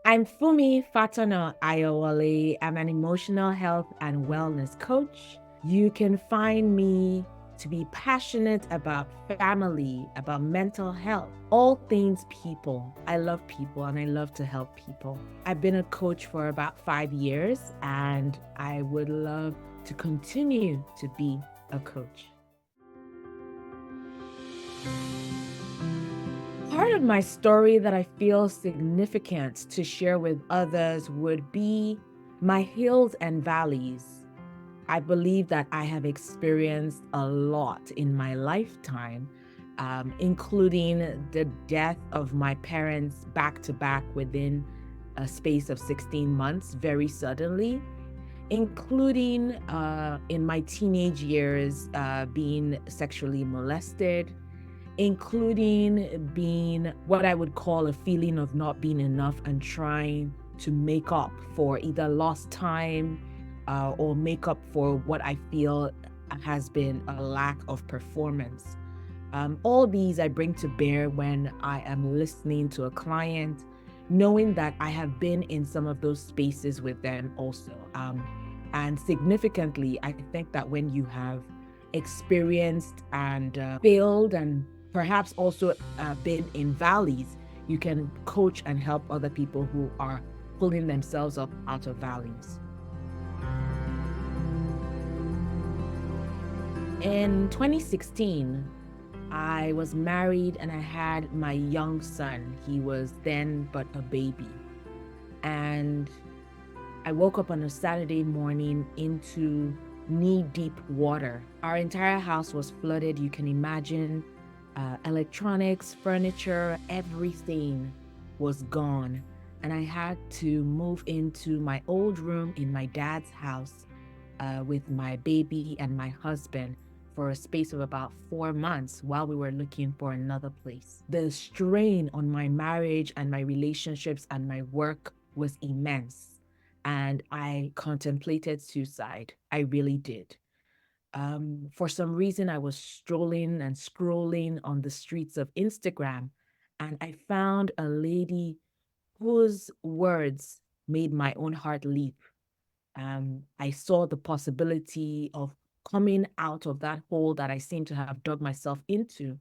I'm Funmi Fatona-Ayowole. I'm an emotional health and wellness coach. You can find me to be passionate about family, about mental health, all things people. I love people and I love to help people. I've been a coach for about 5 years and I would love to continue to be a coach. Part of my story that I feel significant to share with others would be my hills and valleys. I believe that I have experienced a lot in my lifetime, including the death of my parents back to back within a space of 16 months, very suddenly, including in my teenage years being sexually molested, including being what I would call a feeling of not being enough and trying to make up for either lost time or make up for what I feel has been a lack of performance. All these I bring to bear when I am listening to a client, knowing that I have been in some of those spaces with them also. And significantly, I think that when you have experienced and failed and perhaps also been in valleys, you can coach and help other people who are pulling themselves up out of valleys. In 2016, I was married and I had my young son. He was then but a baby. And I woke up on a Saturday morning into knee-deep water. Our entire house was flooded. You can imagine electronics, furniture, everything was gone. And I had to move into my old room in my dad's house with my baby and my husband for a space of about 4 months while we were looking for another place. The strain on my marriage and my relationships and my work was immense. And I contemplated suicide. I really did. For some reason, I was strolling and scrolling on the streets of Instagram, and I found a lady whose words made my own heart leap. I saw the possibility of coming out of that hole that I seemed to have dug myself into,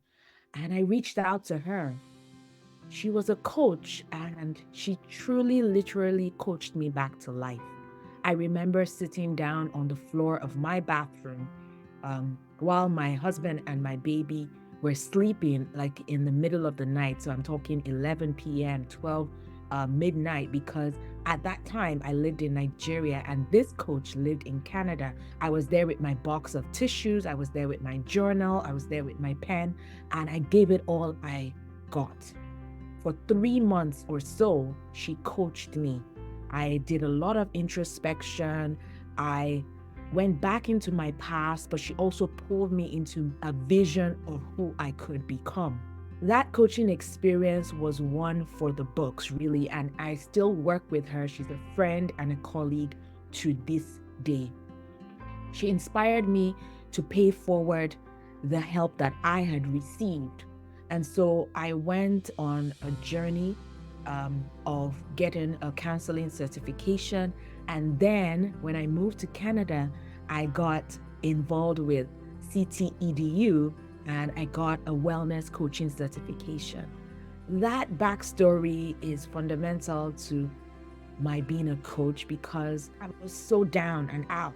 and I reached out to her. She was a coach and she truly, literally coached me back to life. I remember sitting down on the floor of my bathroom while my husband and my baby were sleeping, like in the middle of the night. So I'm talking 11 p.m., 12 midnight, because at that time I lived in Nigeria and this coach lived in Canada. I was there with my box of tissues, I was there with my journal, I was there with my pen, and I gave it all I got. For 3 months or so, she coached me. I did a lot of introspection. I went back into my past, but she also pulled me into a vision of who I could become. That coaching experience was one for the books, really, and I still work with her. She's a friend and a colleague to this day. She inspired me to pay forward the help that I had received. And so I went on a journey of getting a counseling certification. And then when I moved to Canada, I got involved with CTEDU and I got a wellness coaching certification. That backstory is fundamental to my being a coach because I was so down and out.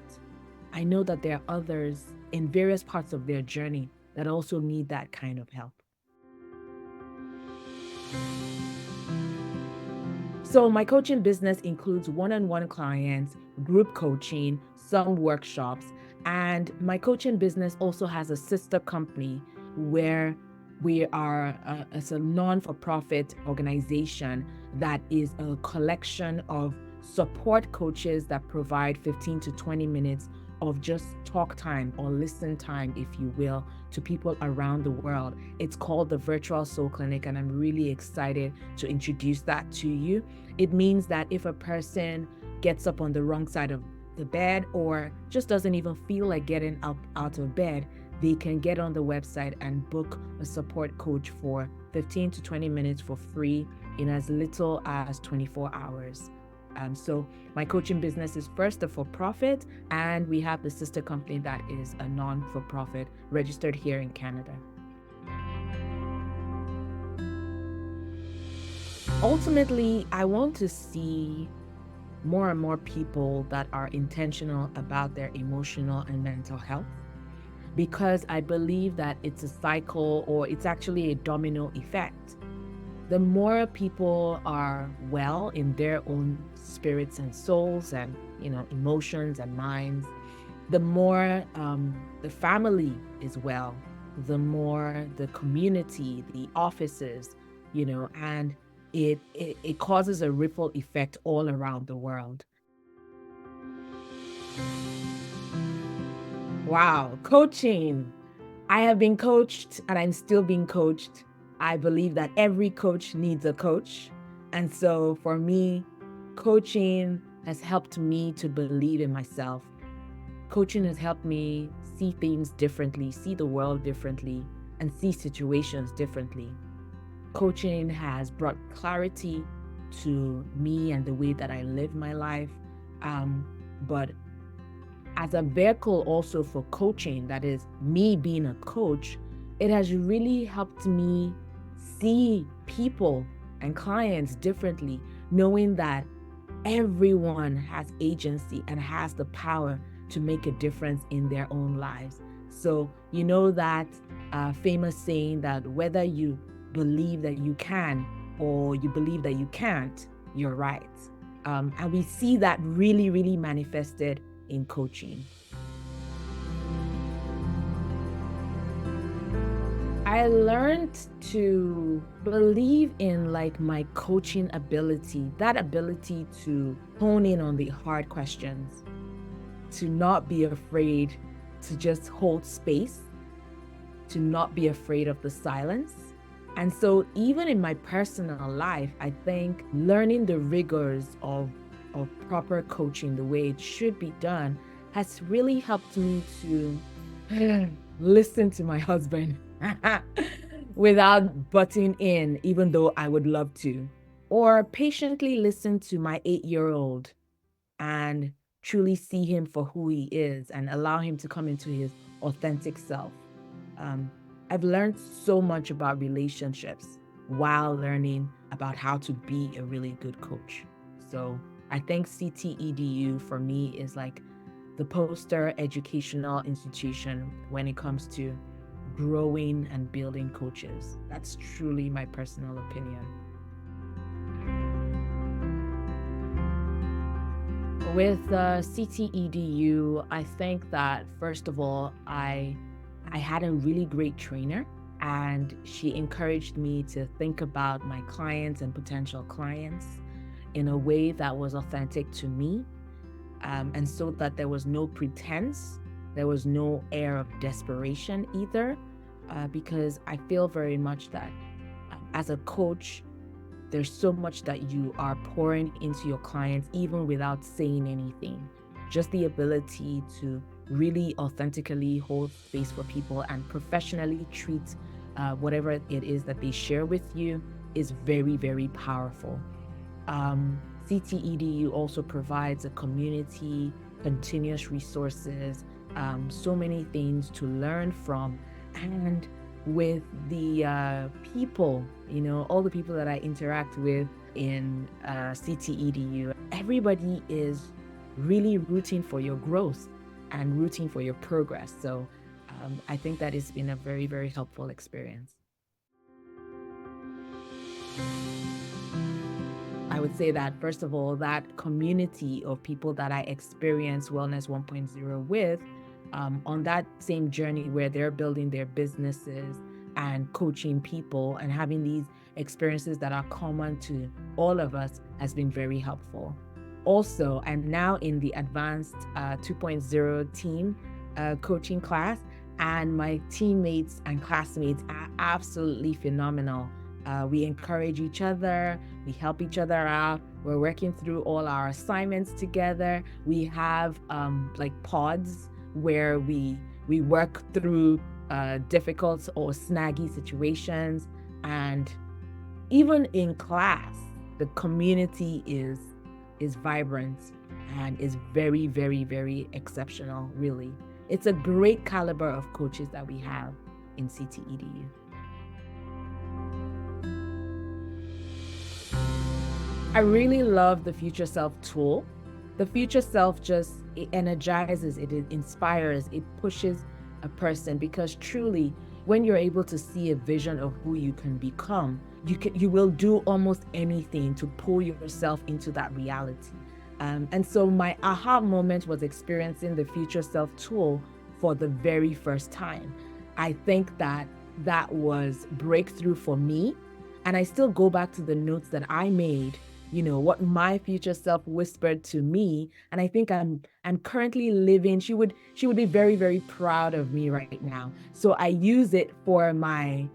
I know that there are others in various parts of their journey that also need that kind of help. So my coaching business includes one-on-one clients, group coaching, some workshops, and my coaching business also has a sister company where we are it's a non-for-profit organization that is a collection of support coaches that provide 15 to 20 minutes of just talk time or listen time, if you will, to people around the world. It's called the Virtual Soul Clinic, and I'm really excited to introduce that to you. It means that if a person gets up on the wrong side of the bed or just doesn't even feel like getting up out of bed, they can get on the website and book a support coach for 15 to 20 minutes for free in as little as 24 hours. So my coaching business is first a for-profit, and we have the sister company that is a non-for-profit registered here in Canada. Ultimately, I want to see more and more people that are intentional about their emotional and mental health, because I believe that it's a cycle, or it's actually a domino effect. The more people are well in their own spirits and souls and, emotions and minds, the more the family is well, the more the community, the offices, and it causes a ripple effect all around the world. Wow, coaching. I have been coached and I'm still being coached. I believe that every coach needs a coach. And so for me, coaching has helped me to believe in myself. Coaching has helped me see things differently, see the world differently, and see situations differently. Coaching has brought clarity to me and the way that I live my life. But as a vehicle also for coaching, that is me being a coach, it has really helped me see people and clients differently, knowing that everyone has agency and has the power to make a difference in their own lives. So, that famous saying that whether you believe that you can or you believe that you can't, you're right. And we see that really, really manifested in coaching. I learned to believe in my coaching ability, that ability to hone in on the hard questions, to not be afraid to just hold space, to not be afraid of the silence. And so even in my personal life, I think learning the rigors of proper coaching, the way it should be done, has really helped me to listen to my husband without butting in, even though I would love to, or patiently listen to my 8-year-old and truly see him for who he is and allow him to come into his authentic self. I've learned so much about relationships while learning about how to be a really good coach. So I think CTEDU for me is like the poster educational institution when it comes to growing and building coaches. That's truly my personal opinion. With CTEDU, I think that first of all, I had a really great trainer, and she encouraged me to think about my clients and potential clients in a way that was authentic to me, and so that there was no pretense, there was no air of desperation either, because I feel very much that as a coach, there's so much that you are pouring into your clients, even without saying anything. Just the ability to really authentically hold space for people and professionally treat whatever it is that they share with you is very, very powerful. CTEDU also provides a community, continuous resources, so many things to learn from. And with the people, all the people that I interact with in CTEDU, everybody is really rooting for your growth and rooting for your progress. So I think that has been a very, very helpful experience. I would say that, first of all, that community of people that I experience Wellness 1.0 with, on that same journey where they're building their businesses and coaching people and having these experiences that are common to all of us, has been very helpful. Also, I'm now in the advanced 2.0 team coaching class, and my teammates and classmates are absolutely phenomenal. We encourage each other, we help each other out. We're working through all our assignments together. We have pods where we work through difficult or snaggy situations, and even in class, the community is vibrant and is very, very, very exceptional, really. It's a great caliber of coaches that we have in CTEDU. I really love the Future Self tool. The Future Self it energizes, it inspires, it pushes a person, because truly, when you're able to see a vision of who you can become, you will do almost anything to pull yourself into that reality. And so my aha moment was experiencing the Future Self tool for the very first time. I think that was breakthrough for me. And I still go back to the notes that I made, what my future self whispered to me. And I think I'm currently living, she would be very, very proud of me right now. So I use it for my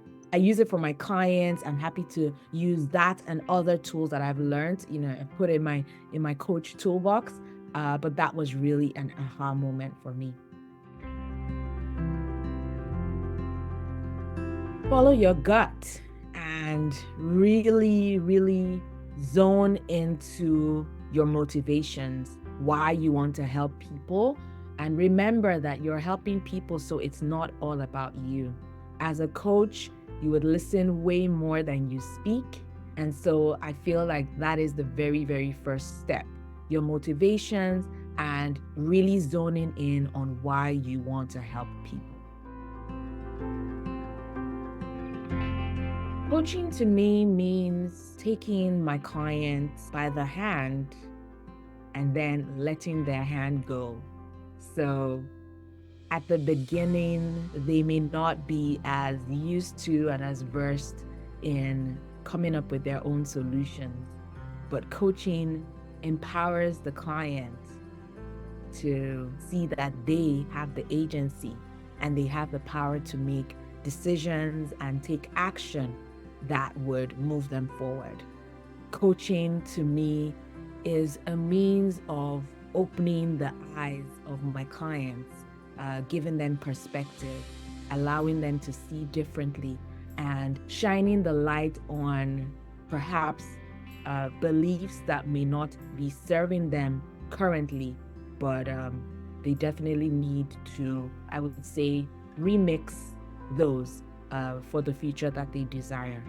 clients. I'm happy to use that and other tools that I've learned, and put in my coach toolbox. But that was really an aha moment for me. Follow your gut and really, really zone into your motivations, why you want to help people. And remember that you're helping people, so it's not all about you. As a coach, you would listen way more than you speak. And so I feel like that is the very, very first step, your motivations and really zoning in on why you want to help people. Coaching to me means taking my clients by the hand and then letting their hand go. So at the beginning, they may not be as used to and as versed in coming up with their own solutions, but coaching empowers the client to see that they have the agency and they have the power to make decisions and take action that would move them forward. Coaching to me is a means of opening the eyes of my clients, giving them perspective, allowing them to see differently, and shining the light on perhaps beliefs that may not be serving them currently, but they definitely need to, I would say, remix those for the future that they desire.